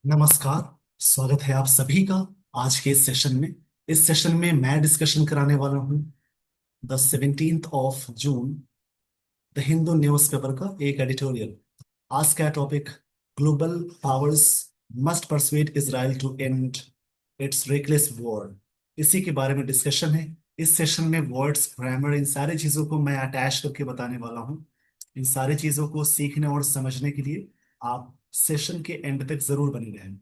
नमस्कार। स्वागत है आप सभी का आज के इस सेशन में। इस सेशन में मैं डिस्कशन कराने वाला हूँ the 17th of June the Hindu newspaper का एक एडिटोरियल। आज का टॉपिक ग्लोबल पावर्स मस्ट परsuade Israel to end its reckless war. इसी के बारे में डिस्कशन है। इस सेशन में वर्ड्स, ग्रामर, इन सारी चीजों को मैं अटैच करके बताने वाला हूँ। इन सारी चीजों को सीखने और समझने के लिए आप सेशन के एंड तक जरूर बने रहें।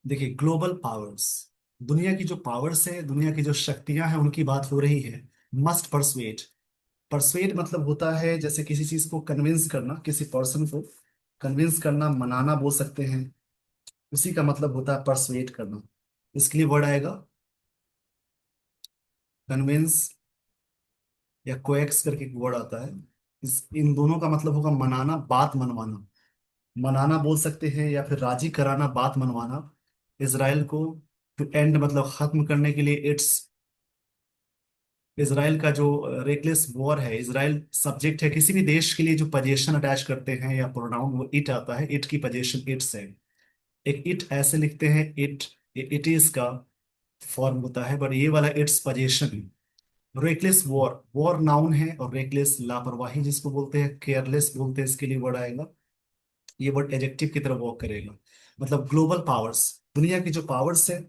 देखिए, ग्लोबल पावर्स, दुनिया की जो पावर्स है, दुनिया की जो शक्तियां हैं, उनकी बात हो रही है। मस्ट परsuade, परsuade मतलब होता है जैसे किसी चीज को कन्विंस करना, किसी पर्सन को कन्विंस करना, मनाना बोल सकते हैं। उसी का मतलब होता है परsuade करना। इसके लिए वर्ड आएगा कन्विंस, या कोएक्स करके एक वर्ड आता है। इन दोनों का मतलब होगा मनाना, बात मनवाना। मनाना बोल सकते हैं या फिर राजी कराना, बात मनवाना इसराइल को। टू एंड मतलब खत्म करने के लिए इट्स, इसराइल का जो रेकलेस वॉर है। इसराइल सब्जेक्ट है, किसी भी देश के लिए जो पजेशन अटैच करते हैं या प्रोनाउन, वो इट आता है। इट की पजेशन इट्स है। एक इट ऐसे लिखते हैं, इट इज का फॉर्म होता है, बट ये वाला इट्स पजेशन है। रेकलेस वॉर, वॉर नाउन है, और रेकलेस लापरवाही जिसको बोलते हैं, केयरलेस बोलते हैं, इसके लिए वर्ड आएगा। ये वर्ड एडजेक्टिव की तरफ वर्क करेगा। मतलब ग्लोबल पावर्स, दुनिया की जो पावर्स है,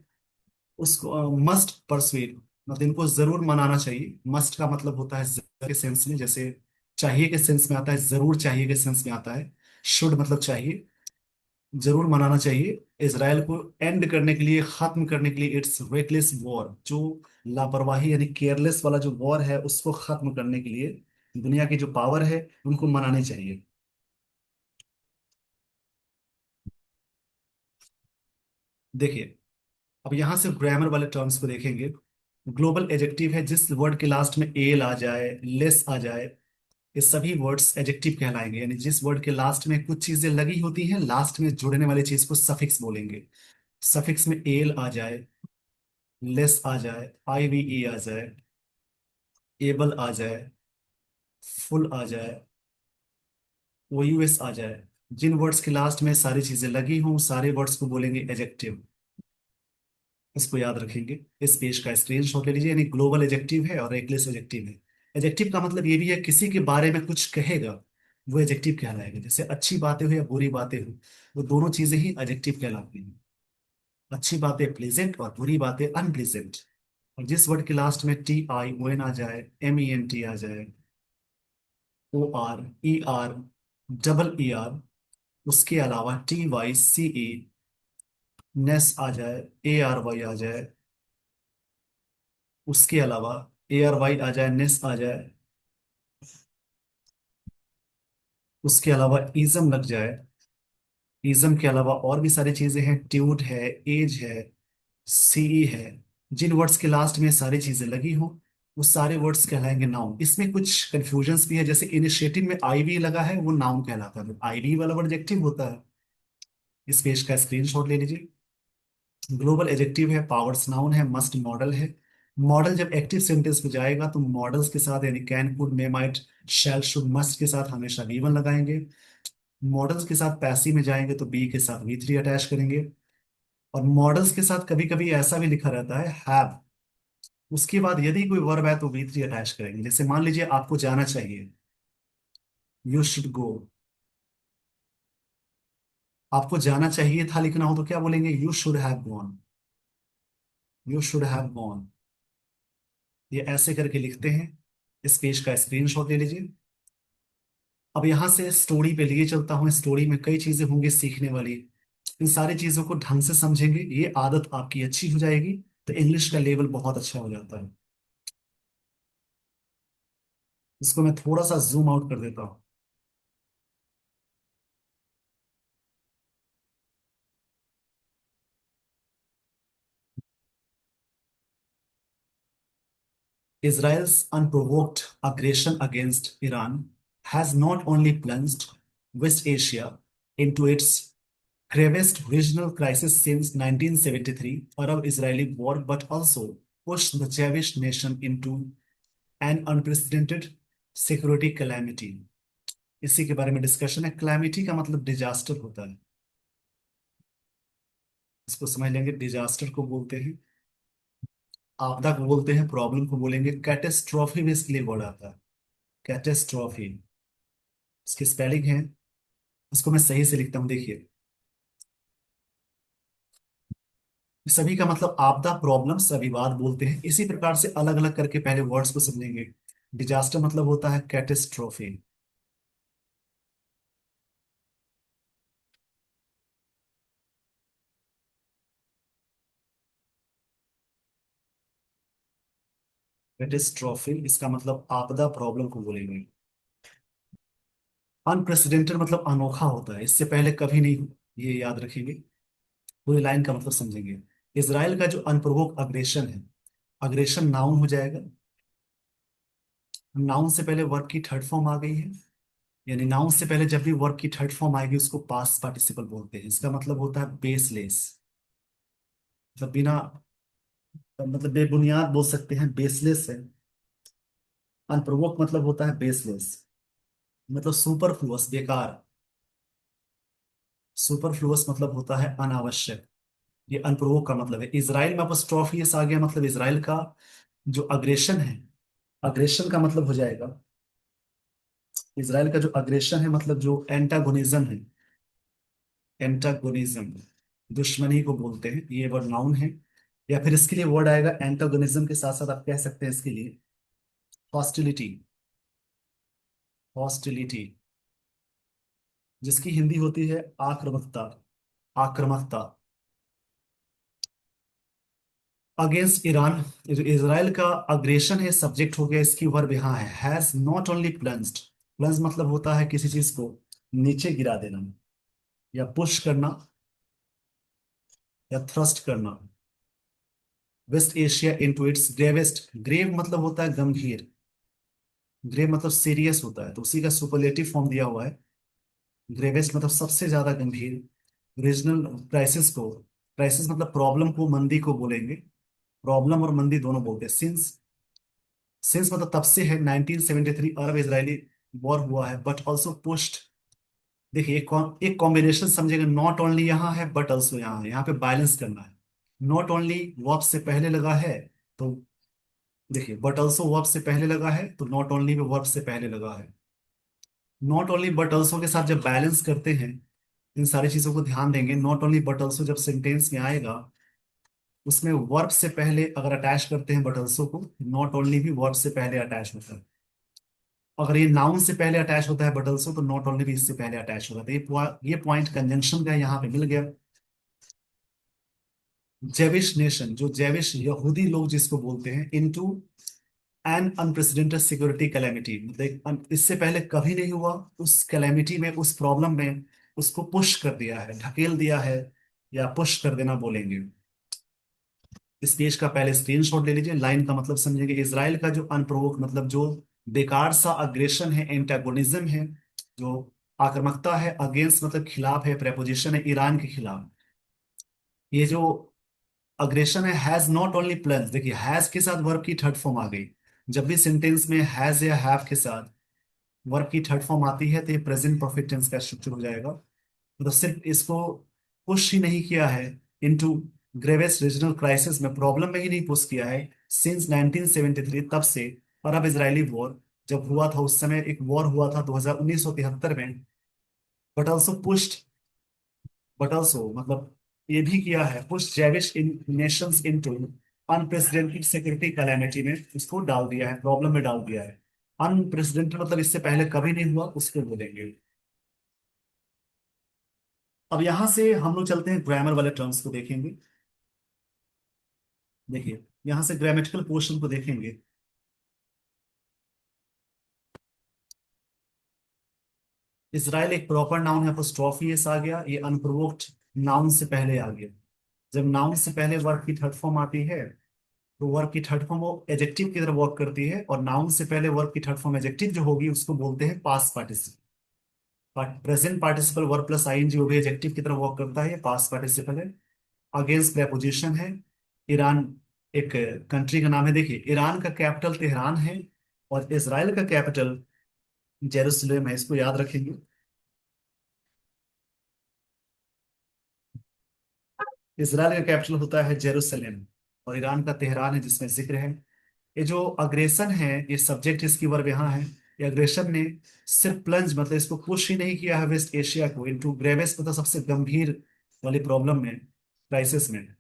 उसको मस्ट परsuade, मतलब इनको जरूर मनाना चाहिए। मस्ट का मतलब होता है जरूर के सेंस में, जैसे चाहिए के सेंस में आता है, जरूर चाहिए के सेंस में आता है। शुड मतलब चाहिए, जरूर मनाना चाहिए इसराइल को एंड करने के लिए, खत्म करने के लिए इट्स रेकलेस वॉर, जो लापरवाही यानी केयरलेस वाला जो वॉर है, उसको खत्म करने के लिए दुनिया की जो पावर है, उनको मनानी चाहिए। देखिए, अब यहां से ग्रामर वाले टर्म्स को देखेंगे। ग्लोबल एजेक्टिव है, जिस वर्ड के लास्ट में एल आ जाए, लेस आ जाए, ये सभी वर्ड्स एजेक्टिव कहलाएंगे। यानी जिस वर्ड के लास्ट में कुछ चीजें लगी होती हैं, लास्ट में जुड़ने वाली चीज को सफिक्स बोलेंगे। सफिक्स में एल आ जाए, लेस आ जाए, आईवीई आ जाए, एबल आ जाए, फुल आ जाए, ओयूएस आ जाए, जिन वर्ड्स के लास्ट में सारी चीजें लगी हों, सारे वर्ड्स को बोलेंगे एजेक्टिव। इसको याद रखेंगे। इस पेज का स्क्रीनशॉट ले लीजिए। यानी ग्लोबल एजेक्टिव है और रेकलेस एजेक्टिव है। एजेक्टिव का मतलब ये भी है, किसी के बारे में कुछ कहेगा, वो एजेक्टिव कहलाएगा। जैसे अच्छी बातें हो या बुरी बातें हो, वो दोनों चीजें ही एजेक्टिव कहलाती हैं। अच्छी बातें प्लेजेंट और बुरी बातें अनप्लेजेंट। और जिस वर्ड के लास्ट में TION आ जाए, MENT आ जाए, OR, ER, ER, उसके अलावा TYCE, नेस आ जाए, ARY आ जाए, उसके अलावा ARY आ जाए, नेस आ जाए, उसके अलावा इज्म लग जाए। इज्म के अलावा और भी सारी चीजें हैं, ट्यूड है, एज है, CE है। जिन वर्ड्स के लास्ट में सारी चीजें लगी हो, वो सारे वर्ड्स कहलाएंगे नाउन। इसमें कुछ कंफ्यूजन्स भी है, जैसे इनिशिएटिव में IV लगा है, वो नाउन कहलाता है, IV वाला वर्ड एडजेक्टिव होता है। इस पेज का स्क्रीनशॉट ले लीजिए। ग्लोबल एडजेक्टिव है, पावर्स नाउन है, मस्ट मॉडल है। मॉडल जब एक्टिव सेंटेंस में जाएगा तो मॉडल्स के साथ, यानी can, could, may, might, shall, should, must के साथ हमेशा V1 लगाएंगे। मॉडल्स के साथ पैसिव में जाएंगे तो बी के साथ V3 अटैच करेंगे। और मॉडल्स के साथ कभी कभी ऐसा भी लिखा रहता है, हैव। उसके बाद यदि कोई वर्ब है तो V3 अटैच करेंगे। जैसे मान लीजिए आपको जाना चाहिए, यू शुड गो। आपको जाना चाहिए था लिखना हो तो क्या बोलेंगे, you should have gone. You should have gone. ये ऐसे करके लिखते हैं। इस पेज का स्क्रीनशॉट ले लीजिए। अब यहां से स्टोरी पे लिए चलता हूँ। स्टोरी में कई चीजें होंगी सीखने वाली। इन सारी चीजों को ढंग से समझेंगे, ये आदत आपकी अच्छी हो जाएगी, तो इंग्लिश का लेवल बहुत अच्छा हो जाता है। इसको मैं थोड़ा सा जूम आउट कर देता हूँ। Israel's unprovoked aggression against Iran has not only plunged West Asia into its gravest regional crisis since 1973 Arab-Israeli war, but also pushed the Jewish nation into an unprecedented security calamity. इसी के बारे में discussion है। Calamity का मतलब disaster होता है। इसको समझ लेंगे। डिजास्टर को बोलते हैं, आपदा को बोलते हैं, प्रॉब्लम को बोलेंगे कैटेस्ट्रॉफी में इसके लिए वर्ड आता है। कैटेस्ट्रॉफी, इसकी स्पेलिंग है, इसको मैं सही से लिखता हूँ, देखिए। सभी का मतलब आपदा, प्रॉब्लम, सभी बात बोलते हैं। इसी प्रकार से अलग अलग करके पहले वर्ड्स को समझेंगे। डिजास्टर मतलब होता है कैटेस्ट्रॉफी। कैटेस्ट्रॉफी इसका मतलब आपदा, प्रॉब्लम को बोलेंगे। अनप्रेसिडेंटेड मतलब अनोखा होता है, इससे पहले कभी नहीं, ये याद रखेंगे। पूरी लाइन का मतलब समझेंगे। इसराइल का जो अनप्रोवोक अग्रेशन है, अग्रेशन नाउन हो जाएगा। नाउन से पहले वर्ब की थर्ड फॉर्म आ गई है, यानी नाउन से पहले जब भी वर्ब की थर्ड फॉर्म आएगी उसको पास्ट पार्टिसिपल बोलते हैं। इसका मतलब होता है बेसलेस, मतलब बिना, मतलब बेबुनियाद बोल सकते हैं, बेसलेस है। अनप्रोवोक मतलब होता है बेसलेस, मतलब सुपरफ्लुअस, बेकार। सुपरफ्लुअस मतलब होता है अनावश्यक। ये अनप्रोवोक का मतलब है। इसराइल में अपॉस्ट्रोफियस आ गया, मतलब इसराइल का जो अग्रेशन है, अग्रेशन का मतलब हो जाएगा, इसराइल का जो अग्रेशन है मतलब जो एंटागोनिज्म है, एंटागोनिज्म, दुश्मनी को बोलते हैं, ये वर्ड नाउन है। या फिर इसके लिए वर्ड आएगा एंटागोनिज्म के साथ साथ आप कह सकते हैं इसके लिए हॉस्टिलिटी। हॉस्टिलिटी जिसकी हिंदी होती है आक्रामकता, आक्रामकता। अगेंस्ट ईरान, जो इसराइल का अग्रेशन है, सब्जेक्ट हो गया, इसकी वर्ब यहाँ है has not only plunged. Plunge मतलब होता है किसी चीज को नीचे गिरा देना, या पुश करना, या थ्रस्ट करना। West Asia into its gravest, grave मतलब होता है गंभीर, ग्रेव मतलब सीरियस होता है, तो उसी का सुपरलेटिव फॉर्म दिया हुआ है। ग्रेवेस्ट मतलब सबसे ज्यादा गंभीर। रीजनल क्राइसिस को, क्राइसिस मतलब प्रॉब्लम को, मंदी को बोलेंगे। प्रॉब्लम और मंदी दोनों बोलते हैं। सिंस, सिंस मतलब तब से है, 1973 अरब इजरायली वॉर हुआ है, बट ऑल्सो पुश्ड। देखिए एक कॉम्बिनेशन समझेगा, नॉट ओनली यहाँ है बट ऑल्सो यहाँ है, यहाँ पे बैलेंस करना है। नॉट ओनली वर्ब से पहले लगा है, तो देखिए बट ऑल्सो वर्ब से पहले लगा है, तो नॉट ओनली में वर्ब से पहले लगा है। नॉट ओनली बट ऑल्सो के साथ जब बैलेंस करते हैं, इन सारी चीजों को ध्यान देंगे। नॉट ओनली बट ऑल्सो जब सेंटेंस में आएगा, उसमें वर्ब से पहले अगर अटैच करते हैं बट ऑल्सो को, नॉट ओनली भी वर्ब से पहले अटैच होता है। अगर ये नाउन से पहले अटैच होता है बट ऑल्सो, तो नॉट ओनली भी इससे पहले अटैच होता है। तो ये पॉइंट कंजंक्शन का यहाँ पे मिल गया। जेविश नेशन, जो जेविश यहूदी लोग जिसको बोलते हैं, into an unprecedented security calamity, मतलब इससे पहले कभी नहीं हुआ, उस कैलेमिटी में, उस प्रॉब्लम में उसको पुश कर दिया है, ढकेल दिया है, या पुश कर देना बोलेंगे। इस पेज का पहले स्क्रीनशॉट ले लीजिए, लाइन का मतलब समझेंगे। इसराइल का जो अनप्रोवोक मतलब जो बेकार सा अग्रेशन है, एंटागोनिज्म है, जो आक्रामकता है, अगेंस्ट मतलब खिलाफ है, प्रेपोजिशन है ईरान के खिलाफ। ये जो अग्रेशन है, हैज नॉट ओनली प्लस, देखिए हैज के साथ वर्ब की थर्ड फॉर्म आ गई। जब भी सेंटेंस में हैज या हैव के साथ वर्ब की थर्ड फॉर्म आती है, तो ये प्रेजेंट परफेक्ट टेंस का स्ट्रक्चर हो जाएगा। मतलब सिर्फ इसको पुश ही नहीं किया है इनटू ग्रेवेस्ट रीजनल क्राइसिस में, प्रॉब्लम में ही नहीं पुश किया है। सिंस 1973, तब से अरब इजरायली वॉर जब हुआ था, उस समय एक वॉर हुआ था 1973 में, but also pushed, but also मतलब ये भी किया है, push Jewish in nations into unprecedented security calamity में, इसको डाल दिया है, प्रॉब्लम में डाल दिया है। अनप्रेसिडेंटेड मतलब इससे पहले कभी नहीं हुआ, उसको बोलेंगे। अब यहां से हम लोग चलते हैं ग्रामर वाले टर्म्स को देखेंगे। देखिए यहां से ग्रामेटिकल पोर्शन को देखेंगे। इसराइल एक प्रॉपर नाउन है, अपोस्ट्रोफी एस आ गया, ये अनप्रोवोक्ड नाउन से पहले आ गया। जब नाउन से पहले वर्ब की थर्ड फॉर्म आती है, तो वर्ब की थर्ड फॉर्म वो एजेक्टिव की तरह वर्क करती है, और नाउन से पहले वर्ब की थर्ड फॉर्म एजेक्टिव जो होगी उसको बोलते हैं past participle. Present participle verb plus ING वो भी एजेक्टिव की तरह वर्क करता है, पास्ट पार्टिसिपल है। अगेंस्ट प्रेपोजिशन है। ईरान एक कंट्री का नाम है, देखिए ईरान का कैपिटल तेहरान है, और इसराइल का कैपिटल जेरूसलेम है, इसको याद रखेंगे। इसराइल का कैपिटल होता है जेरूसलेम, और ईरान का तेहरान है जिसमें जिक्र है। ये जो अग्रेशन है, ये सब्जेक्ट इसकी वर्ब यहाँ है। ये अग्रेशन ने सिर्फ प्लंज मतलब इसको पुश ही नहीं किया है वेस्ट एशिया को इनटू ग्रेवेस्ट मतलब सबसे गंभीर वाली प्रॉब्लम में, क्राइसिस में।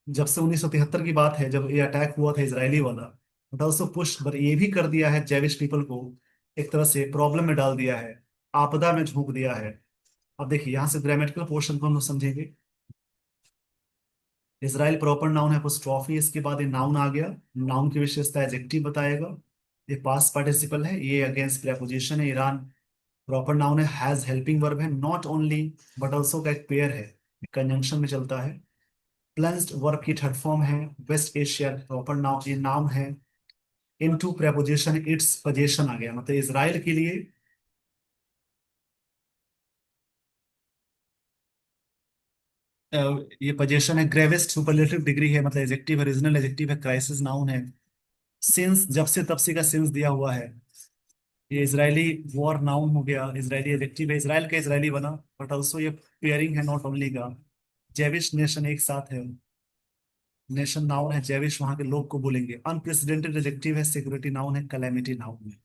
जब से 1973 की बात है जब ये अटैक हुआ था इजरायली वाला, बट ऑल्सो पुश, पर ये भी कर दिया है जेविश पीपल को एक तरह से प्रॉब्लम में डाल दिया है, आपदा में झोंक दिया है। अब देखिए यहाँ से ग्रामेटिकल पोर्शन को हम लोग समझेंगे। इसराइल प्रॉपर नाउन है अपोस्ट्रोफी, इसके बाद ये नाउन आ गया। नाउन की विशेषता एडजेक्टिव बताएगा। ये पास्ट पार्टिसिपल है, ये अगेंस्ट प्रेपोजिशन है। ईरान प्रॉपर नाउन है, हैज हेल्पिंग वर्ब है, नॉट ओनली बट ऑल्सो का एक पेयर है, कंजंक्शन में चलता है। प्लंज्ड वर्ब की थर्ड फॉर्म है। वेस्ट एशिया प्रॉपर नाउन, ये नाउन है। इनटू प्रेपोजिशन इट्स पोजीशन आ गया, मतलब इसराइल के लिए अ, ये पोजीशन है। ग्रेवेस्ट सुपरलेटिव डिग्री है, मतलब एडजेक्टिव है, रीजनल एडजेक्टिव है, क्राइसिस नाउन है। सिंस जब से तब से का सिंस दिया हुआ है। ये इजरायली वॉर नाउन हो गया, इजरायली एडजेक्टिव है, इसराइल का इजरायली बना। बट ऑल्सो ये पेयरिंग है नॉट ओनली का। जेविश नेशन एक साथ है, नेशन नाउन है, जेविश वहां के लोग को बोलेंगे। अनप्रेसिडेंटेड एडजेक्टिव है, सिक्योरिटी नाउन है, कैलेमिटी नाउन है।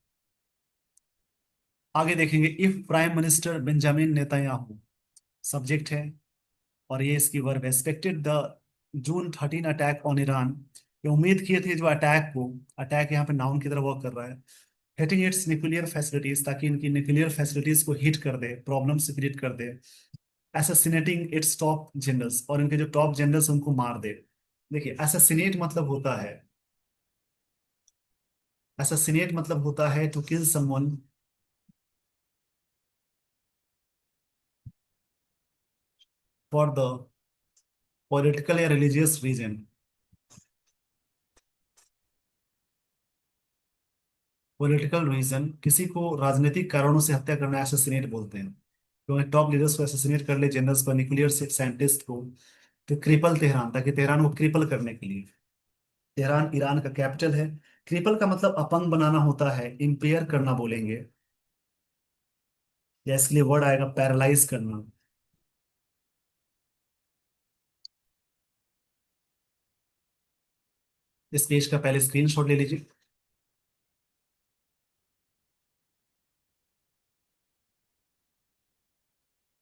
आगे देखेंगे, if prime minister Benjamin Netanyahu subject है, और ये इसकी verb expected the June 13 attack on Iran, ये उम्मीद किए थे जो अटैक को, अटैक यहाँ पे नाउन की तरह वर्क कर रहा है, हिटिंग इट्स न्यूक्लियर फैसिलिटीज, ताकि इनकी न्यूक्लियर फैसिलिटीज को हिट कर दे, प्रॉब्लम से क्रिएट कर दे। असैसिनेटिंग इट्स टॉप जनरल्स, और इनके जो टॉप जनरल्स उनको मार दे। देखिए असैसिनेट मतलब होता है, असैसिनेट मतलब होता है to kill someone for the political या रिलीजियस रीजन। पॉलिटिकल रीजन, किसी को राजनीतिक कारणों से हत्या करना असैसिनेट बोलते हैं। तो टॉप लीडर्स को असैसिनेट कर ले, जनरल्स पर, न्यूक्लियर साइंटिस्ट को। तो क्रिपल तेहरान, ताकि तेहरान को क्रिपल करने के लिए। तेहरान ईरान का कैपिटल है। क्रिपल का मतलब अपंग बनाना होता है, इम्पेयर करना बोलेंगे, या इसके लिए वर्ड आएगा पैरालाइज करना। इस पेज का पहले स्क्रीनशॉट ले लीजिए।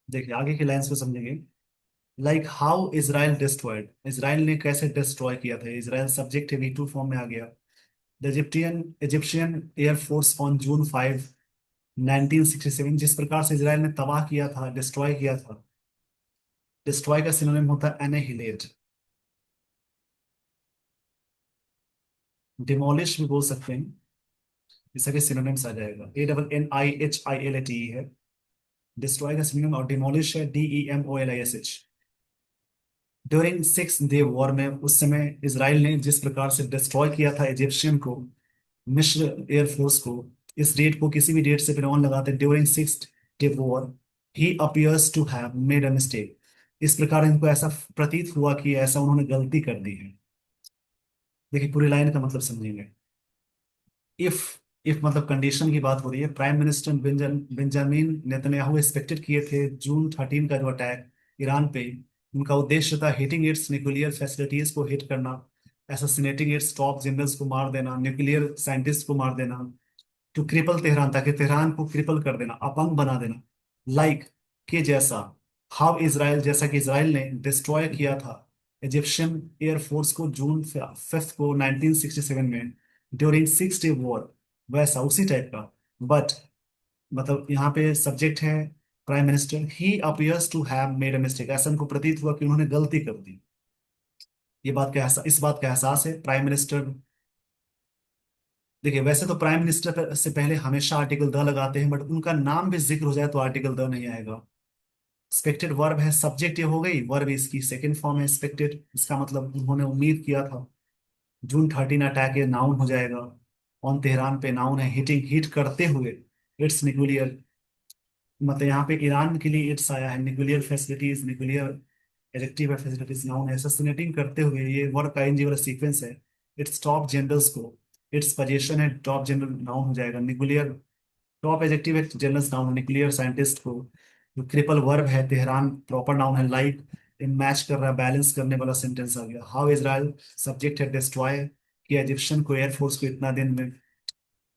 देखिए आगे की लाइंस को समझेंगे। Like how Israel destroyed, Israel ने कैसे डिस्ट्रॉय किया था। इसराइल सब्जेक्ट है, V2 फॉर्म में आ गया। The Egyptian Egyptian air force on June 5 1967, जिस प्रकार से इसराइल ने तबाह किया था, डिस्ट्रॉय किया था। डिस्ट्रॉय का सिनोनिम होता है एनेहिलेट। डिमोलिश भी बोल सकते हैं, इसका के सिनोनिम्स आ जाएगा। ANNIHILATE है डिस्ट्रॉय का सिनोनिम, और डिमोलिश है DEMOLISH। ड्यूरिंग 6 डे वॉर में, उस समय इसराइल ने जिस प्रकार से डिस्ट्रॉय किया था इजिप्शियन को, मिस्र एयरफोर्स को। इस डेट को किसी भी डेट से फिर ऑन लगाते, during 6 day war he appears to have made a mistake. इस प्रकार इनको ऐसा प्रतीत हुआ कि ऐसा उन्होंने गलती कर दी है। देखिए पूरी लाइन का मतलब समझेंगे। इफ इफ मतलब कंडीशन की बात हो रही है। Prime minister Benjamin Netanyahu expected किए थे जून 13 का जो अटैक ईरान पे, उनका उद्देश्य था हिटिंग इट्स न्यूक्लियर फैसिलिटीज को हिट करना, असैसिनेटिंग इट्स टॉप जनरल्स को मार देना, न्यूक्लियर साइंटिस्ट को मार देना, टू क्रिपल तेहरान, ताकि तेहरान को क्रिपल कर देना, अपंग बना देना। लाइक के जैसा, हाउ इसराइल, जैसा कि इसराइल ने डिस्ट्रॉय किया था इजिप्शियन एयरफोर्स को जून 5 को 1967 में, ड्यूरिंग 6 डे वॉर, वैसा उसी टाइप का। बट मतलब यहाँ पे सब्जेक्ट है prime minister, he appears to have made a mistake, ऐसा उनको प्रतीत हुआ कि उन्होंने गलती कर दी। ये बात का इस बात का एहसास है प्राइम मिनिस्टर। देखिए वैसे तो प्राइम मिनिस्टर से पहले हमेशा आर्टिकल द लगाते हैं, बट उनका नाम भी जिक्र हो जाए तो आर्टिकल द नहीं आएगा। एक्सपेक्टेड वर्ब है, सब्जेक्ट ये हो गई, वर्ब इसकी सेकंड फॉर्म है एक्सपेक्टेड, इसका मतलब उन्होंने उम्मीद किया था। जून 13 अटैक ये नाउन हो जाएगा। ऑन तेहरान पे नाउन है, हिटिंग हिट करते हुए इट्स न्यूक्लियर, मतलब यहाँ पे ईरान के लिए इट्स आया है। Nuclear facilities, nuclear adjective facilities noun है, असैसिनेटिंग करते हुए, ये वर्ब का इंजी वाला सीक्वेंस है। इट्स टॉप जनरल्स को, इट्स पोजीशन है, टॉप जनरल नाउन हो जाएगा। न्यूक्लियर टॉप एडजेक्टिव है, जनरल्स नाउन, न्यूक्लियर साइंटिस्ट को। जो क्रिपल वर्ब है तेहरान प्रॉपर नाउन है। लाइक मैच कर रहा है, बैलेंस करने वाला सेंटेंस आ गया। हाउ इजराइल सब्जेक्ट है डिस्ट्रॉय किया इजिप्शियन को, एयरफोर्स को इतना दिन में।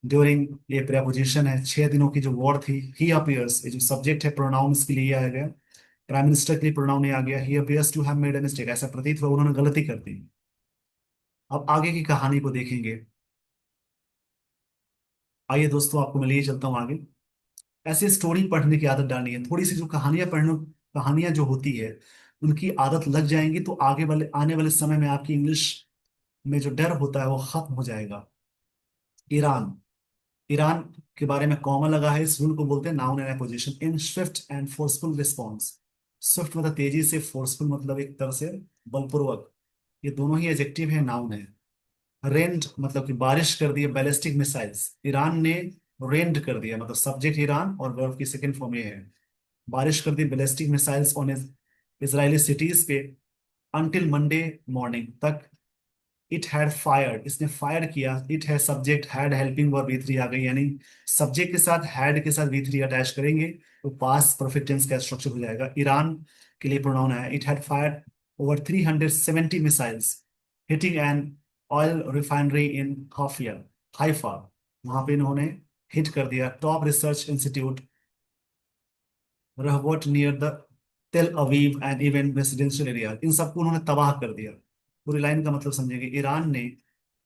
ड्यूरिंग ये प्रेपोजिशन है, 6 दिनों की जो वॉर थी। ही अपीयर्स, ये जो सब्जेक्ट है प्रोनाउंस के लिए आ गया। प्राइम मिनिस्टर के लिए प्रोनाउन आ गया। He appears to have made a mistake, ऐसा प्रतीत हुआ उन्होंने गलती कर दी। अब आगे की कहानी को देखेंगे। आइए दोस्तों, आपको मैं लिए चलता हूँ आगे। ऐसे स्टोरी पढ़ने की आदत डालनी है, थोड़ी सी जो कहानियां पढ़ने, कहानियां जो होती है उनकी आदत लग जाएंगी तो आगे वाले आने वाले समय में आपकी इंग्लिश में जो डर होता है वो खत्म हो जाएगा। ईरान, ईरान के बारे में कॉमा लगा है, इस रूल को बोलते हैं noun and position in Swift and forceful response. Swift मतलब तेजी से, फोर्सफुल मतलब एक तरह से बलपूर्वक। ये दोनों ही एडजेक्टिव है, नाउन है। रेंड मतलब कि बारिश कर दी है बैलिस्टिक मिसाइल्स, ईरान ने रेंड कर दिया, मतलब सब्जेक्ट ईरान और वर्ब की सेकंड फॉर्म ये है। बारिश कर दी ballistic missiles on Israeli cities पे अंटिल मंडे मॉर्निंग तक। इट हैड फायर्ड, इसने फायर किया। इट है subject, had helping verb V3 आ गई, यानी सब्जेक्ट के साथ हैड के साथ V3 अटैच करेंगे तो पास्ट परफेक्ट टेंस का स्ट्रक्चर हो जाएगा। ईरान के लिए प्रोनाउन है। It had fired over 370 missiles hitting an oil refinery in Haifa, Haifa. वहां पे इन्होंने हिट कर दिया top research institute Rehovot near the Tel Aviv and even residential area, इन सबको उन्होंने तबाह कर दिया। पूरी लाइन का मतलब समझेंगे। ईरान ने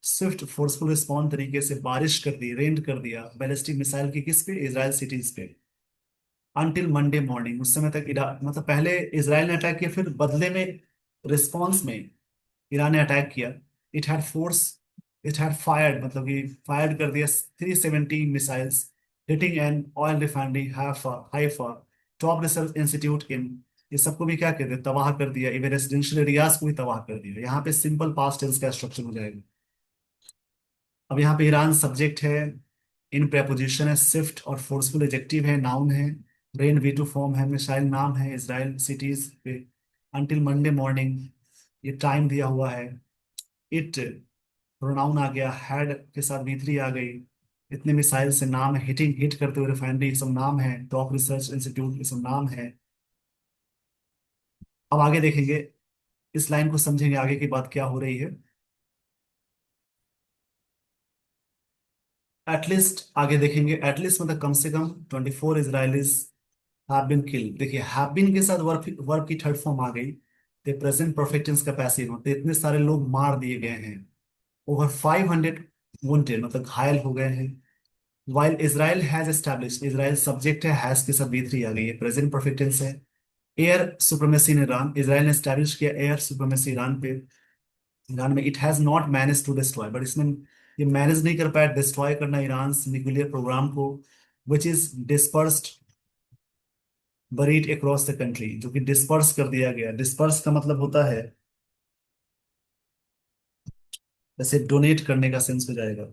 स्विफ्ट फोर्सफुल रिस्पॉन्स तरीके से बारिश कर दी, रेंड कर दिया बैलिस्टिक मिसाइल की, किस पे, इजराइल सिटीज पे। अनटिल मंडे मॉर्निंग, उस समय तक मतलब पहले इसराइल ने अटैक किया, फिर बदले में रिस्पॉन्स में ईरान ने अटैक किया। It had force, it had fired मतलब कि फायर्ड कर दिया 370 missiles hitting an oil refinery Haifa, Haifa top research institute in. ये सबको भी क्या कहते हैं, तबाह कर दिया। इवन रेसिडेंशियल एरियाज को भी तबाह कर दिया। यहाँ पे सिंपल पास्ट टेंस का स्ट्रक्चर हो जाएगा। अब यहाँ पे ईरान सब्जेक्ट है, इन प्रेपोजिशन है, स्विफ्ट और फोर्सफुल एडजेक्टिव है, नाउन है। रेन V2 फॉर्म है, मिसाइल नाम है, इसराइल सिटीज पे अंटिल मंडे मॉर्निंग ये टाइम दिया हुआ है। इट प्रोनाउन आ गया, हैड के साथ V3 आ गई। इतने मिसाइल से नाम है, हिटिंग हिट करते हुए रिफाइनरी ये सब नाम है, टॉप रिसर्च इंस्टीट्यूट ये सब नाम है। अब आगे देखेंगे, इस लाइन को समझेंगे आगे की बात क्या हो रही है। एटलीस्ट आगे देखेंगे, एटलीस्ट मतलब कम से कम 24 इजरायलीज हैव बीन किल्ड। देखिए हैव बीन के साथ वर्ब वर्ब की थर्ड फॉर्म आ गई तो प्रेजेंट परफेक्ट टेंस का पैसिव होते, इतने सारे लोग मार दिए गए हैं। ओवर 500 वुंडेड मतलब घायल हो गए हैं। While Israel has established, Israel subject है, हैज के साथ V3 आ गई है, प्रेजेंट परफेक्ट टेंस है। Air supremacy in Iran, Israel ने एस्टैब्लिश किया एयर सुप्रीमेसी ईरान पे। ईरान में it has not manage to destroy, but इसमें ये मैनेज नहीं कर पाया डिस्ट्रॉय करना ईरान न्यूक्लियर प्रोग्राम को, which is dispersed buried across the country, जो कि डिस्पर्स कर दिया गया। डिस्पर्स का मतलब होता है जैसे डोनेट करने का सेंस हो जाएगा,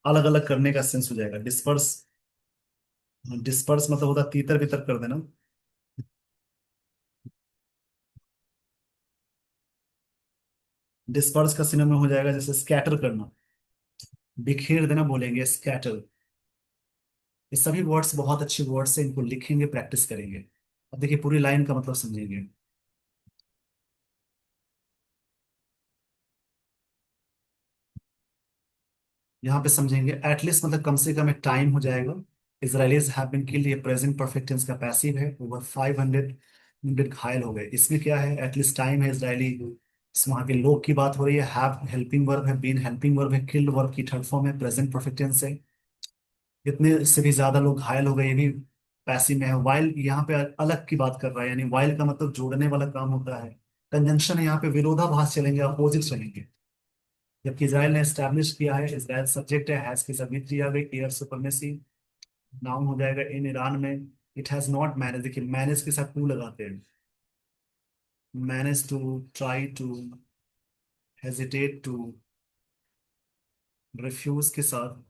अलग अलग करने का सेंस हो जाएगा डिस्पर्स। डिस्पर्स मतलब होता है तीतर बितर कर देना। डिस्पर्स का सिनोनिम हो जाएगा जैसे स्कैटर करना, बिखेर देना बोलेंगे स्कैटर। ये सभी वर्ड्स बहुत अच्छे वर्ड्स हैं, इनको लिखेंगे, प्रैक्टिस करेंगे। अब देखिए पूरी लाइन का मतलब समझेंगे। यहाँ पे समझेंगे एटलीस्ट मतलब कम से कम एक टाइम हो जाएगा। इसराइलीज हैव बीन किल्ड, ये प्रेजेंट परफेक्ट टेंस का पैसिव है। ओवर 500 वुंडेड घायल हो गए, इसमें क्या है, एटलीस्ट टाइम है, इसराइली वहां के लोग की बात हो रही है। हैव हेल्पिंग वर्ब है, बीन हेल्पिंग वर्ब है, किल्ड वर्ब की थर्ड फॉर्म है, प्रेजेंट परफेक्ट टेंस है। इतने से भी ज्यादा लोग घायल हो गए, ये भी पैसिव में है। वाइल यहाँ पे अलग की बात कर रहा है, यानी वाइल का मतलब जोड़ने वाला काम होता है। कंजंक्शन है, यहाँ पे विरोधाभास चलेंगे, अपोजिट चलेंगे। जबकि इसराइल ने एस्टैब्लिश किया है, इसराइल सब्जेक्ट है, हैज की सभी आ गई, एयर सुपरमेसी नाउन हो जाएगा। इन ईरान में इट हैज नॉट मैनेज, देखिए मैनेज के साथ टू लगाते हैं। Manage to, try to, hesitate to, refuse के साथ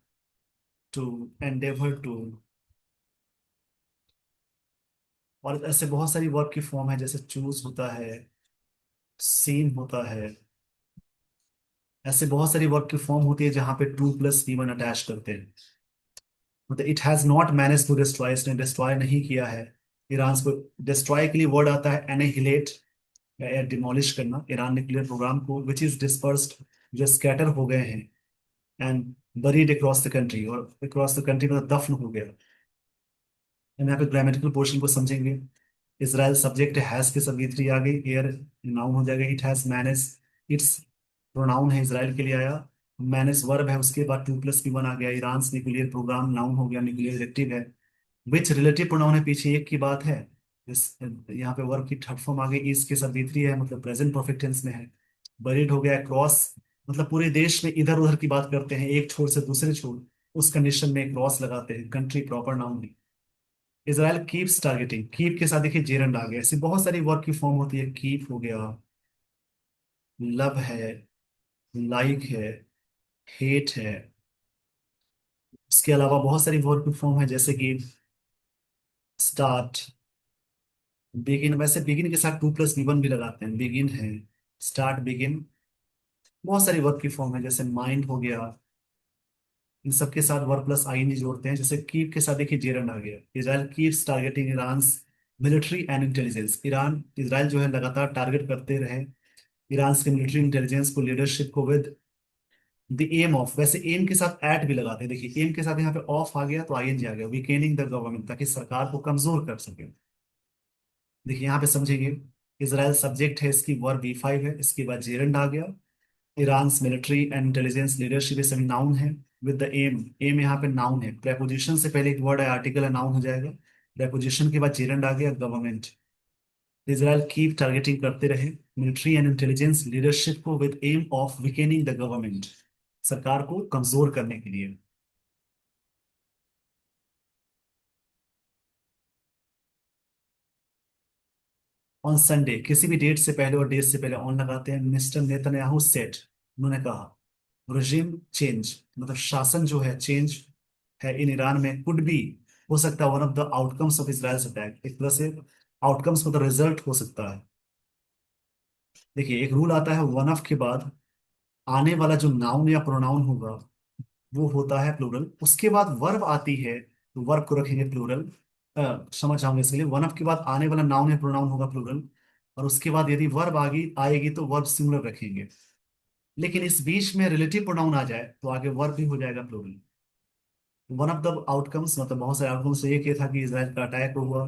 टू, एंडेवर टू। और ऐसे बहुत सारी वर्ब की फॉर्म है, जैसे चूज होता है, सीन होता है। ऐसे बहुत सारी वर्ब की फॉर्म होती है जहां पे टू प्लस V1 अटैच करते हैं। मतलब it has not manage to destroy, इसने डिस्ट्रॉय नहीं किया है ईरान को। डिस्ट्रॉय के लिए वर्ड आता है एनिहिलेट, या डिमोलिश करना ईरान न्यूक्लियर प्रोग्राम को, विच इज डिस्पर्स्ड, जो स्कैटर हो गए हैं, and buried across the country, और अक्रॉस द कंट्री मतलब दफन हो गया। हम यहाँ पे ग्रामेटिकल पोर्शन को समझेंगे। इसराइल सब्जेक्ट हैज के सब थ्री आ गई, एयर नाउन हो जाएगा, it has manage, it's pronoun है इजराइल के लिए आया, मैनेज वर्ब है, उसके बाद टू प्लस बी वन आ गया, ईरान न्यूक्लियर प्रोग्राम नाउन हो गया, न्यूक्लियर एडजेक्टिव है, विच रिलेटिव प्रोनाउन है, पीछे एक की बात है, इस यहाँ पे वर्ब की थर्ड फॉर्म आ गई, इज के साथ बी थ्री है, मतलब प्रेजेंट परफेक्ट टेंस में है। बरीड हो गया, क्रॉस मतलब पूरे देश में इधर उधर की बात करते हैं, एक छोर से दूसरे छोर, उस कंडीशन में क्रॉस लगाते हैं, कंट्री प्रॉपर नाउन नहीं। इसराइल कीप्स टारगेटिंग, कीप के साथ देखिए जेरंड आ गया, ऐसी बहुत सारी वर्ब की फॉर्म होती है, कीप हो गया, लव है, लाइक है, हेट है, इसके अलावा बहुत सारी वर्ब की फॉर्म है, जैसे कि स्टार्ट, बिगिन, वैसे बिगिन के साथ टू प्लस बी वन भी लगाते हैं, बिगिन है, स्टार्ट, बिगिन, बहुत सारी वर्ब की फॉर्म है, जैसे माइंड हो गया, इन सबके साथ वर्ब प्लस आईएनजी जोड़ते हैं, जैसे कीप के साथ देखिए जेरंड आ गया, Israel keeps targeting Iran military and intelligence, Iran Israel जो है लगातार टारगेट करते रहे ईरान के मिलिट्री इंटेलिजेंस को, लीडरशिप को, विद द एम ऑफ, वैसे एम के साथ एट भी लगाते हैं, देखिए एम के साथ यहाँ पे ऑफ आ गया तो आईएनजी आ गया, वीकेनिंग द गवर्नमेंट, ताकि सरकार को कमजोर कर सके। देखिए यहाँ पे समझेंगे, इसराइल सब्जेक्ट है, इसकी वर्ब बी फाइव है, इसके बाद जेरंड आ गया, Iran military and intelligence leadership, ये सभी नाउन है, विद द एम, एम यहाँ पे नाउन है, प्रेपोजिशन से पहले एक वर्ड है, आर्टिकल है, नाउन हो जाएगा, प्रेपोजिशन के बाद जेरंड आ गया, गवर्नमेंट, इसराइल कीप टारगेटिंग करते रहे मिलिट्री एंड इंटेलिजेंस लीडरशिप को, with aim of weakening the government, सरकार को कमजोर करने के लिए। ऑन संडे, किसी भी डेट से पहले और डेट से पहले ऑन लगाते हैं, मिस्टर नेतन्याहू सेट, उन्होंने कहा, रेजिम चेंज मतलब शासन जो है चेंज है इन ईरान में, कुड बी हो सकता है one of the outcomes of Israel's attack, एक तरह से आउटकम्स मतलब रिजल्ट हो सकता है। देखिए एक रूल आता है, वन ऑफ के बाद आने वाला जो नाउन या प्रोनाउन होगा वो होता है प्लूरल, उसके बाद वर्ब आती है तो वर्ब को रखेंगे प्लूरल, समझ जाओगे इसके लिए, वन ऑफ के बाद आने वाला नाउन या प्रोनाउन होगा प्लूरल, और उसके बाद यदि वर्ब आगी आएगी तो वर्ब सिंगुलर रखेंगे, लेकिन इस बीच में रिलेटिव प्रोनाउन आ जाए तो आगे वर्ब भी हो जाएगा plural. One of the outcomes मतलब बहुत सारे आउटकम्स, एक ये था कि इसराइल का अटैक हुआ,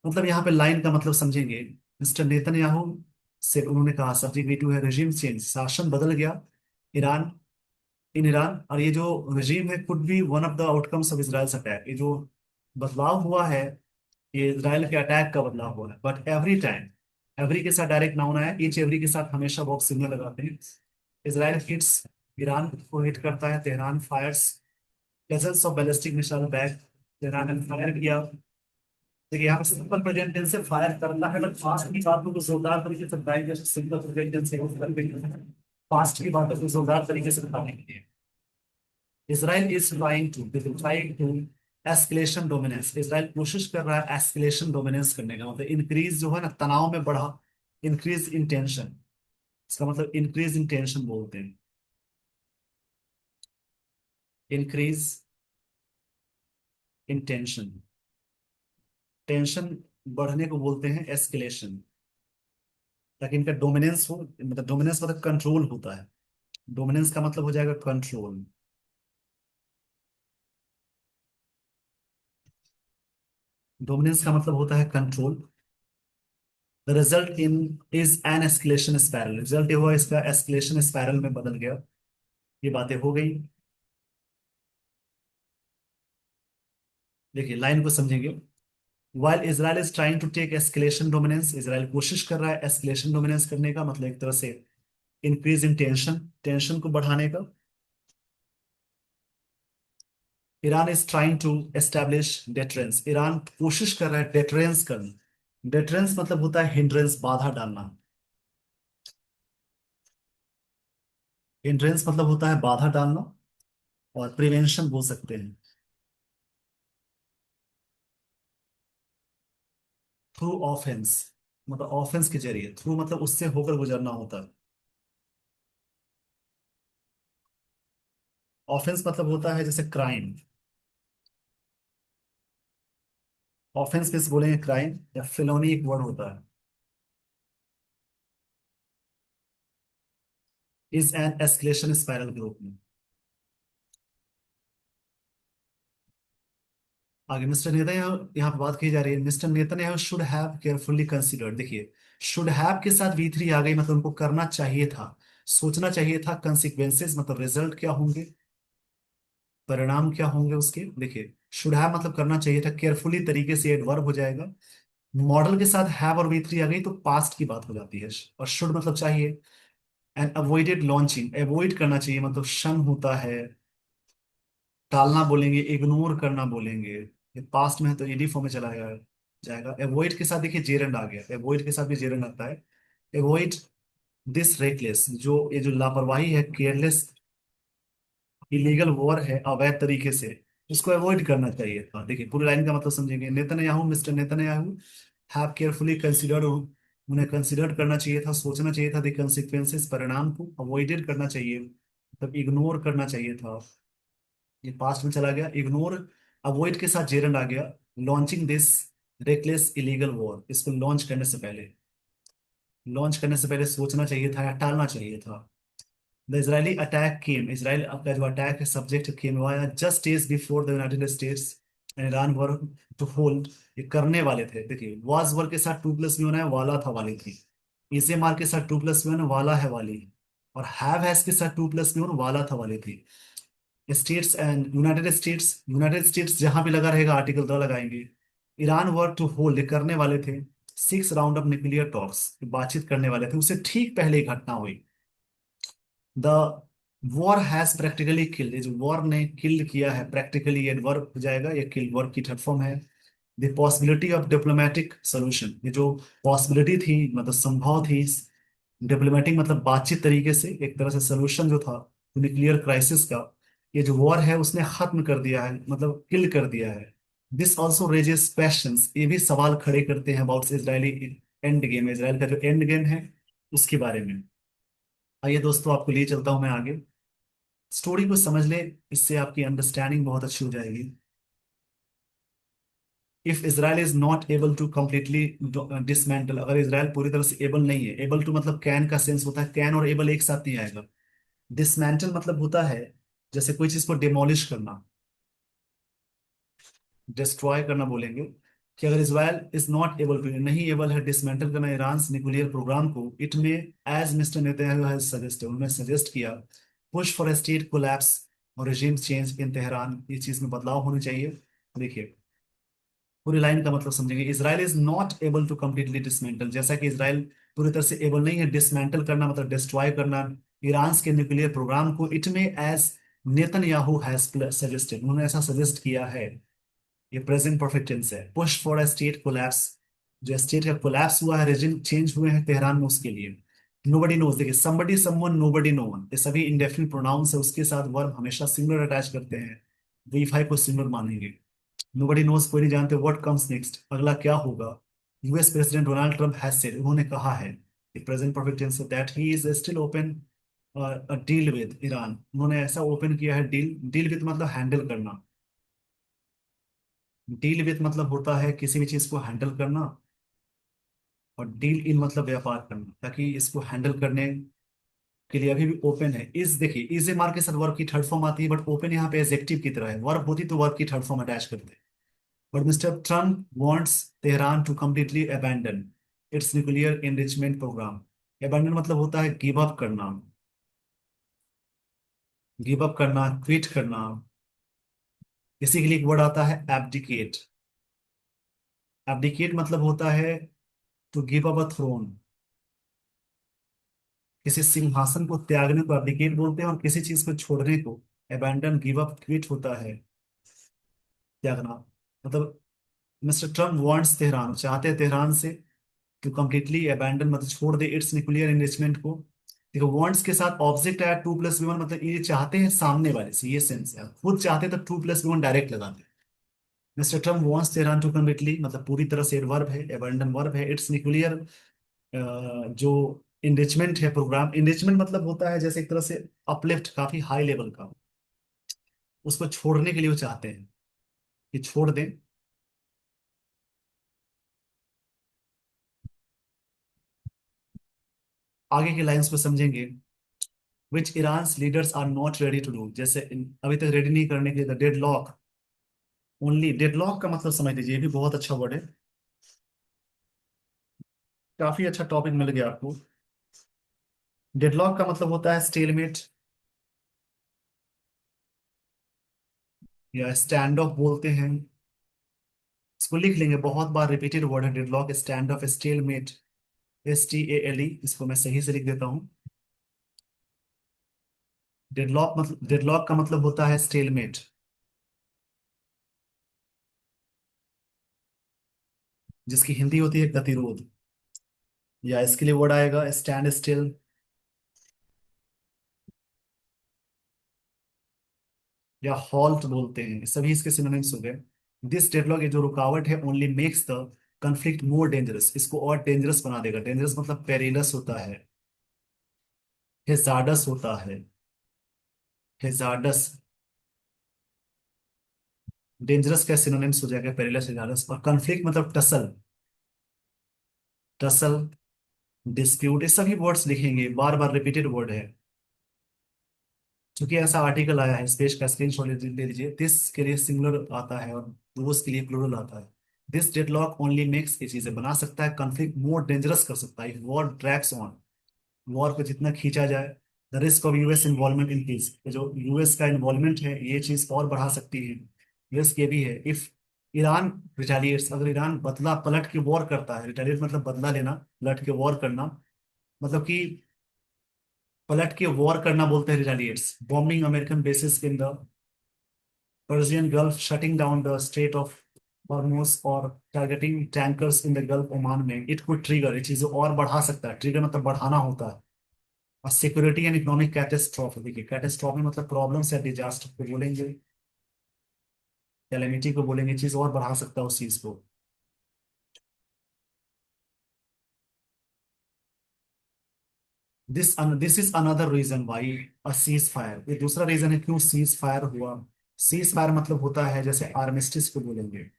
मतलब यहाँ पे लाइन का मतलब समझेंगे, मिस्टर नेतन्याहू से उन्होंने कहा, सब्जेक्ट टू है रेजिम चेंज, शासन बदल गया ईरान, इन ईरान, और ये जो रेजिम है could be one of the outcomes of Israel's attack, ये जो बदलाव हुआ है ये इसराइल के अटैक का बदलाव हुआ है, बट एवरी टाइम, एवरी के साथ डायरेक्ट नाउन आया, ईच एवरी के साथ हमेशा वर्ब सिग्नल लगाते हैं। इसराइल हिट्स, ईरान को हिट करता है, Tehran fires dozens of ballistic missile back, Tehran ने फायर किया। देखिए यहाँ पे सिंपल प्रेजेंट टेंस से फायर करना है, बट फास्ट की बातों को जोरदार तरीके से बताएंगे, जैसे सिंपल प्रेजेंट टेंस से फास्ट की बातों को जोरदार तरीके से बताने के लिए, Israel is trying to escalation dominance, Israel कोशिश कर रहा है एस्केलेशन डोमिनेंस करने का, मतलब इंक्रीज जो है ना तनाव में बढ़ा, इंक्रीज इन टेंशन, इसका मतलब इंक्रीज इन टेंशन बोलते हैं, इंक्रीज इन टेंशन, टेंशन बढ़ने को बोलते हैं एस्केलेशन, ताकि इनका डोमिनेंस हो, मतलब डोमिनेंस मतलब कंट्रोल होता है, डोमिनेंस का मतलब हो जाएगा कंट्रोल, डोमिनेंस का मतलब होता है control, the result in is an escalation spiral, result ये हुआ इसका एस्केलेशन स्पायरल में बदल गया, ये बातें हो गई। देखिए लाइन को समझेंगे, while Israel is trying to take escalation dominance, Israel कोशिश कर रहा है एस्केलेशन डोमिनेंस करने का, मतलब एक तरह से इंक्रीज इन टेंशन, टेंशन को बढ़ाने का। Iran is trying to establish deterrence, Iran कोशिश कर रहा है डेटरेंस करना, डेटरेंस मतलब होता है हिंड्रेंस, बाधा डालना, हिंड्रेंस मतलब होता है बाधा डालना, और प्रिवेंशन बोल सकते हैं, थ्रू ऑफेंस, मतलब ऑफेंस के जरिए, थ्रू मतलब उससे होकर गुजरना होता है, ऑफेंस मतलब होता है जैसे क्राइम, ऑफेंस किस बोलेंगे, क्राइम, या फिलोनी एक वर्ड होता है, इज एन एस्केलेशन स्पाइरल के रूप में। आगे मिस्टर नेतन्याहू, यहाँ पे बात की जा रही है, mister Netanyahu should have carefully considered. देखिए, शुड हैव के साथ वी थ्री आ गई, मतलब उनको करना चाहिए था, सोचना चाहिए था, कंसिक्वेंसेस मतलब रिजल्ट क्या होंगे, परिणाम क्या होंगे उसके। देखिए, शुड हैव मतलब करना चाहिए था, केयरफुली तरीके से एडवर्ब हो जाएगा। मॉडल के साथ हैव और वी थ्री आ गई तो पास्ट की बात हो जाती है। और शुड मतलब चाहिए। एंड अवॉइडेड लॉन्चिंग, अवॉइड करना चाहिए मतलब शन होता है, टालना बोलेंगे, इग्नोर करना बोलेंगे। ये पास्ट में है तो ईडी फॉर्म में चला जाएगा। एवॉइड के साथ देखिए जेरंड आ गया, एवॉइड के साथ भी जेरंड आता है। एवॉइड दिस रेकलेस, जो ये जो लापरवाही है, केयरलेस, इलीगल वॉर है, अवैध तरीके से, इसको अवॉइड करना चाहिए था। देखिए पूरी लाइन का मतलब समझेंगे। Netanyahu, mister Netanyahu have carefully considered, उन्हें कंसिडर करना चाहिए था, सोचना चाहिए था द कंसिक्वेंसेस, परिणाम को। अवॉइडेड करना चाहिए मतलब इग्नोर करना चाहिए था। ये पास्ट में चला गया, इग्नोर। अवॉइड के साथ जेरंड आ गया। Launching this reckless illegal war, इसको लॉन्च करने से पहले सोचना चाहिए था या टालना चाहिए था। The Israeli attack came, Israel का जो अटैक है सब्जेक्ट केम हुआ just days before the United States and Iran were to hold, ये करने वाले थे। देखिए वाज वर के साथ टू प्लस भी होना है, वाला था वाली थी। इसे मार के साथ टू प्लस भी होना, वाला है वाली। और हैव हैज के साथ टू प्लस भी होना, वाला था वाली थी। स्टेट्स एंड यूनाइटेड स्टेट्स जहां भी लगा रहेगा आर्टिकल द लगाएंगे। ईरान वर टू होल्ड करने वाले थे। Six round of nuclear talks, बातचीत करने वाले थे, उससे ठीक पहले ही घटना हुई। The war has practically killed, जो वॉर ने किल किया है, प्रैक्टिकली ये वर्ब हो जाएगा, ये किल वर्ब की थर्ड फॉर्म है। The possibility of diplomatic solution, ये जो पॉसिबिलिटी थी मतलब संभव थी, डिप्लोमेटिक मतलब बातचीत तरीके से, एक तरह से सोल्यूशन जो था न्यूक्लियर क्राइसिस का, ये जो वॉर है उसने खत्म कर दिया है, मतलब किल कर दिया है। दिस ऑल्सो रेजेस क्वेश्चंस, ये भी सवाल खड़े करते हैं about Israeli end game, Israel का जो एंड गेम है उसके बारे में। आइए दोस्तों, आपको लिए चलता हूं मैं आगे, स्टोरी को समझ ले, इससे आपकी अंडरस्टैंडिंग बहुत अच्छी हो जाएगी। If Israel is not able to completely dismantle, अगर इसराइल पूरी तरह से एबल नहीं है, एबल टू मतलब कैन का सेंस होता है, कैन और एबल एक साथ नहीं आएगा। डिसमेंटल मतलब होता है जैसे कोई चीज को डिमोलिश करना, डिस्ट्रॉय करना बोलेंगे। कि अगर Israel is not able to, नहीं एबल है डिसमेंटल करना ईरान न्यूक्लियर प्रोग्राम को, it may as mister Netanyahu has suggested, उन्होंने सजेस्ट किया, पुश फॉर स्टेट कोलैप्स और रिजीम चेंज इन तेहरान, इस चीज में बदलाव होने चाहिए। देखिए पूरी लाइन का मतलब समझेंगे। Israel is not able to completely dismantle, जैसा कि इसराइल पूरी तरह से एबल नहीं है डिसमेंटल करना मतलब डिस्ट्रॉय करना ईरान के न्यूक्लियर प्रोग्राम को, it may as Netanyahu has suggested, उन्होंने ऐसा सजेस्ट किया है। ये प्रेजेंट परफेक्ट टेंस है। Push for a state collapse, जो स्टेट का कोलैप्स हुआ है, रेजिम चेंज हुए हैं तेहरान में, उसके लिए। नोबडी नोज, देखिए somebody, someone, nobody, no one, ये सभी इंडेफिनिट प्रोनाउंस है, उसके साथ वर्ब हमेशा सिंगुलर अटैच करते हैं, वी फाइव को सिंगुलर मानेंगे। नोबडी नोज, कोई नहीं जानते व्हाट कम्स नेक्स्ट, अगला क्या होगा। US president Donald Trump has said, उन्होंने कहा है, present perfect tense that he is still open deal with Iran, उन्होंने ऐसा ओपन किया है डील, डील विद मतलब हैंडल करना, डील विद मतलब होता है किसी भी चीज को हैंडल करना, और डील इन मतलब व्यापार करना, ताकि इसको हैंडल करने के लिए अभी भी ओपन है। इस देखिए इज ए मार के साथ वर्ब की थर्ड फॉर्म आती है, बट ओपन यहाँ पे एडजेक्टिव की तरह है, वर्ब होती तो वर्ब की थर्ड फॉर्म अटैच करते। But mister Trump wants Tehran to completely abandon its nuclear enrichment program. Abandon मतलब होता है गिव अप करना, गिव अप करना, क्विट करना। इसी के लिए एक वर्ड आता है एब्डिकेट। एब्डिकेट मतलब होता है to give up a throne, किसी सिंहासन को त्यागने को एब्डिकेट बोलते हैं, और किसी चीज को छोड़ने को अबैंडन, गिव अप, क्विट होता है त्यागना। मतलब मिस्टर ट्रम्प वांट्स तेहरान, चाहते हैं तेहरान से टू कंप्लीटली अबैंडन मतलब छोड़ दे इट्स न्यूक्लियर एनरिचमेंट को। देखो वांट्स के साथ ऑब्जेक्ट आया, टू प्लस वी वन मतलब ये चाहते हैं सामने वाले से, ये सेंस है, खुद चाहते तो two plus V one direct लगाते। Mister Trump wants Tehran to completely मतलब पूरी तरह से वर्ब है, अबैंडन वर्ब है, इट्स न्यूक्लियर जो इनरिचमेंट है प्रोग्राम, इनरिचमेंट मतलब होता है जैसे एक तरह से अपलिफ्ट, काफी हाई लेवल का, उसको छोड़ने के लिए वो चाहते हैं कि छोड़ दें। आगे की लाइंस को समझेंगे। Which Iran leaders are not ready to do, जैसे अभी तक रेडी नहीं करने के लिए deadlock. Only deadlock का मतलब समझ लीजिए, ये भी बहुत अच्छा वर्ड है। काफी अच्छा टॉपिक मिल गया आपको। डेडलॉक का मतलब होता है स्टेलमेट, या स्टैंड ऑफ बोलते हैं। इसको लिख लेंगे, बहुत बार रिपीटेड वर्ड है deadlock, stand of, stalemate, STALE, इसको मैं सही से लिख देता हूँ। डेडलॉक का मतलब होता है स्टेलमेट, जिसकी हिंदी होती है गतिरोध। या इसके लिए वर्ड आएगा स्टैंड स्टिल, या हॉल्ट बोलते हैं, सभी इसके सिनोनिम्स हो गए। दिस डेडलॉक, ये जो रुकावट है, only makes the conflict more dangerous, इसको और डेंजरस बना देगा। डेंजरस मतलब पेरिलस होता है, हेजार्डस होता है, हेजार्डस। डेंजरस का सिनोनिम्स हो जाएगा पेरिलस, हेजार्डस। और कंफ्लिक्ट मतलब टसल, टसल, डिस्प्यूट, ये सभी वर्ड्स लिखेंगे, बार बार रिपीटेड वर्ड है। क्योंकि ऐसा आर्टिकल आया है, स्पेस का स्क्रीनशॉट ले लीजिए। दिस के लिए सिंगुलर आता है और दोस के लिए प्लूरल आता है। दिस डेडलॉक ओनली मेक्स, ये चीजें बना सकता है, कॉन्फ्लिक्ट मोर डेंजरस कर सकता है, वॉर ड्रैग्स ऑन, वॉर को जितना खींचा जाए। The risk of US involvement increase, जो यूएस का इन्वॉल्वमेंट है ये चीज और बढ़ा सकती है। रिस्क ये भी है, इफ ईरान रिटेलिएट्स, अगर ईरान बदला पलट के वॉर करता है, रिटेलिएट मतलब बदला लेना, पलट के वॉर करना, मतलब कि पलट के वॉर करना बोलते हैं retaliates. Bombing American bases in the Persian Gulf, shutting down the strait of Hormuz, और targeting tankers in the Gulf Oman में, इट कुड ट्रिगर, ये चीजें और बढ़ा सकता है। ट्रिगर मतलब बढ़ाना होता है। और सिक्योरिटी एंड इकोनॉमिक कैटेस्ट्रॉफी, देखिए कैटेस्ट्रॉफी मतलब प्रॉब्लम्स या डिजास्टर को बोलेंगे, कैलेमिटी को बोलेंगे, चीज और बढ़ा सकता है उस चीज को। This is another reason why a ceasefire, ये दूसरा रीजन है क्यों सीज फायर हुआ। सीज फायर मतलब होता है, जैसे आर्मिस्टिस को बोलेंगे,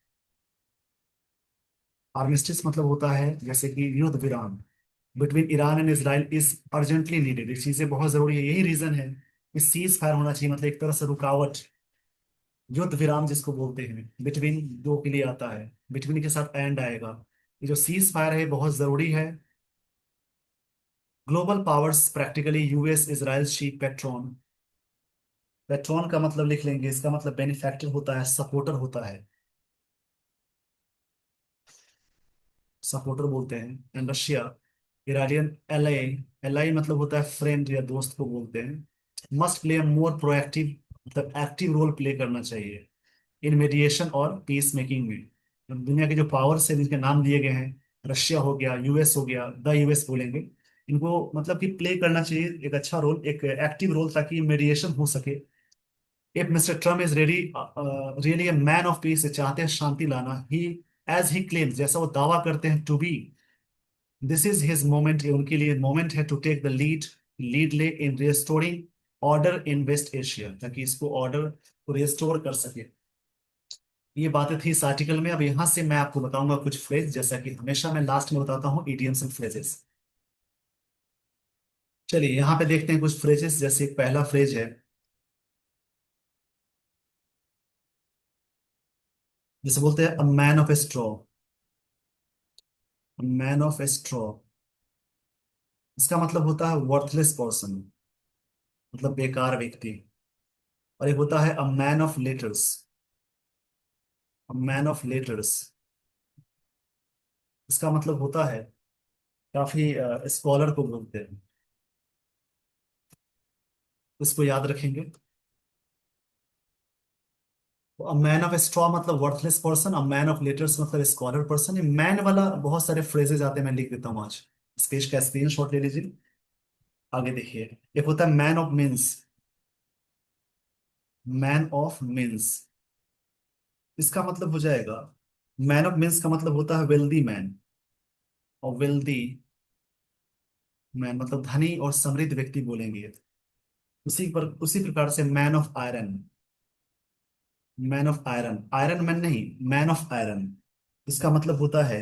आर्मिस्टिस मतलब होता है जैसे कि युद्ध विराम between Iran and Israel is urgently needed, ये चीजें बहुत जरूरी है। यही रीजन है कि सीज फायर होना चाहिए, मतलब एक तरह से रुकावट, युद्ध विराम जिसको बोलते हैं, बिटवीन दो के लिए आता है, बिटवीन के साथ एंड आएगा। ये जो सीज फायर है बहुत जरूरी है। Global powers practically US, Israel, she, patron. Patron का मतलब लिख लेंगे, इसका मतलब बेनिफैक्टर होता है, सपोर्टर होता है, सपोर्टर बोलते हैं। And Russia, Iranian ally, ally मतलब होता है फ्रेंड या दोस्त को बोलते हैं। मस्ट प्ले मोर प्रोएक्टिव, मतलब एक्टिव रोल प्ले करना चाहिए इन मेडिएशन और पीस मेकिंग में। दुनिया के जो पावर्स है जिनके नाम दिए गए हैं, रशिया हो गया, यूएस हो गया, द यूएस बोलेंगे, इनको मतलब कि प्ले करना चाहिए एक अच्छा रोल, एक एक्टिव रोल, ताकि मेडिएशन हो सके। If mister Trump is ready, really a man of peace, चाहते हैं शांति लाना, ही एज ही क्लेम्स, जैसा वो दावा करते हैं, to be, this is his moment, ये उनके लिए मोमेंट है, to take the lead, lead ले in restoring order in West Asia, ताकि इसको ऑर्डर को रिस्टोर कर सके। ये बातें थी इस आर्टिकल में। अब यहां से मैं आपको बताऊंगा कुछ फ्रेज, जैसा कि हमेशा मैं लास्ट में बताता हूँ, इडियम्स एंड फ्रेजेस। चलिए यहाँ पे देखते हैं कुछ फ्रेजेस, जैसे पहला फ्रेज है, जिसे बोलते हैं a man of A straw, man of A straw. इसका मतलब होता है वर्थलेस पर्सन, मतलब बेकार व्यक्ति। और एक होता है a man of letters, man of letters, इसका मतलब होता है काफी स्कॉलर को बोलते हैं, इसको याद रखेंगे। अ मैन ऑफ स्ट्रॉ मतलब worthless person, a man of letters मतलब स्कॉलर पर्सन। ये मैन वाला बहुत सारे फ्रेजेस आते हैं, मैं लिख देता हूँ आज, स्केच का स्क्रीन शॉट ले लीजिए। आगे देखिए, एक होता है man of means, man of means, इसका मतलब हो जाएगा, मैन ऑफ मीन्स का मतलब होता है वेल्दी मैन, और वेल्दी मैन मतलब धनी और समृद्ध व्यक्ति बोलेंगे। उसी प्रकार से man of iron, man of iron, iron man नहीं, मैन ऑफ आयरन, इसका मतलब होता है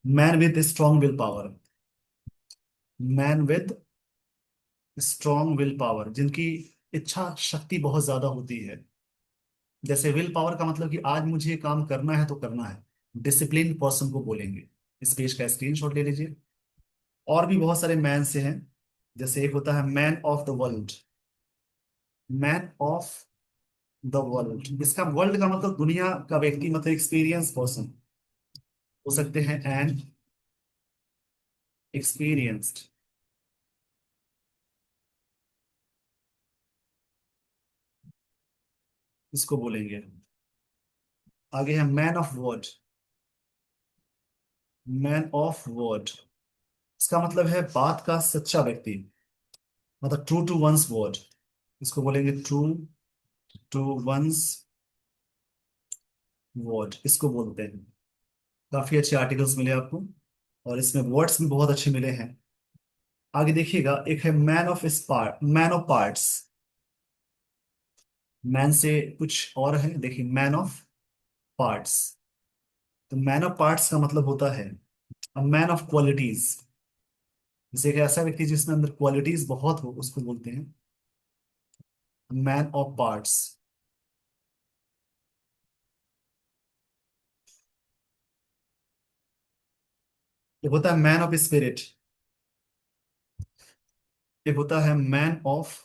man with strong will power, man with strong will power, जिनकी इच्छा शक्ति बहुत ज्यादा होती है। जैसे विल पावर का मतलब कि आज मुझे ये काम करना है तो करना है। डिसिप्लिन पर्सन को बोलेंगे। इस पेज का स्क्रीनशॉट ले लीजिए। और भी बहुत सारे मैन से हैं। जैसे एक होता है man of the world. Man of the world, इसका वर्ल्ड का मतलब दुनिया का व्यक्ति, मतलब एक्सपीरियंस पर्सन हो सकते हैं। एंड एक्सपीरियंस्ड, इसको बोलेंगे। आगे है man of word. Man of word, इसका मतलब है बात का सच्चा व्यक्ति, मतलब ट्रू टू वंस वर्ड। इसको बोलेंगे ट्रू टू वंस वर्ड, इसको बोलते हैं। काफी अच्छे आर्टिकल्स मिले आपको, और इसमें वर्ड्स भी बहुत अच्छे मिले हैं। आगे देखिएगा, एक है man of parts, man of parts. Man से कुछ और है, देखिए मैन ऑफ पार्ट्स। तो मैन ऑफ पार्ट्स का मतलब होता है मैन ऑफ क्वालिटीज। जैसे एक ऐसा व्यक्ति जिसमें अंदर क्वालिटीज बहुत हो, उसको बोलते हैं मैन ऑफ पार्ट्स। एक होता है मैन ऑफ स्पिरिट। एक होता है मैन ऑफ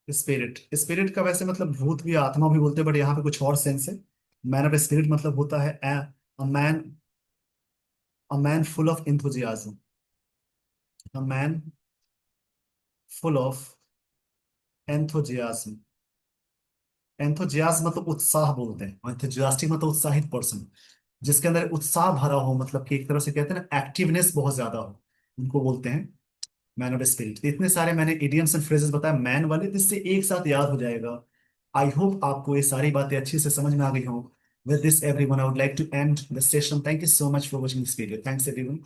स्पिरिट। स्पिरिट का वैसे मतलब भूत भी, आत्मा भी बोलते हैं, बट यहाँ पे कुछ और सेंस है। मैन ऑफ स्पिरिट मतलब होता है man, a man full of enthusiasm. A man full of enthusiasm. Enthusiasm मतलब उत्साह बोलते हैं, और एंथुजियास्टिक मतलब उत्साहित पर्सन, जिसके अंदर उत्साह भरा हो, मतलब कि एक तरह से कहते हैं ना, एक्टिवनेस बहुत ज्यादा हो, उनको बोलते हैं मैन ऑफ स्पिरिट। इतने सारे मैंने इडियम्स एंड फ्रेजेस बताए मैन वाले, जिससे एक साथ याद हो जाएगा। आई होप आपको ये सारी बातें अच्छे से समझ में आ गई हो। With this everyone, I would like to end the session. Thank you so much for watching this video. Thanks everyone.